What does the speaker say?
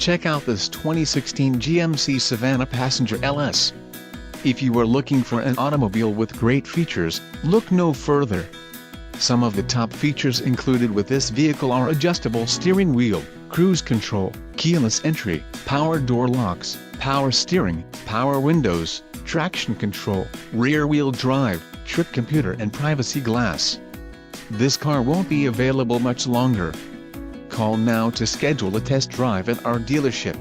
Check out this 2016 GMC Savana Passenger LS. If you are looking for an automobile with great features, look no further. Some of the top features included with this vehicle are adjustable steering wheel, cruise control, keyless entry, power door locks, power steering, power windows, traction control, rear-wheel drive, trip computer and privacy glass. This car won't be available much longer. Call now to schedule a test drive at our dealership.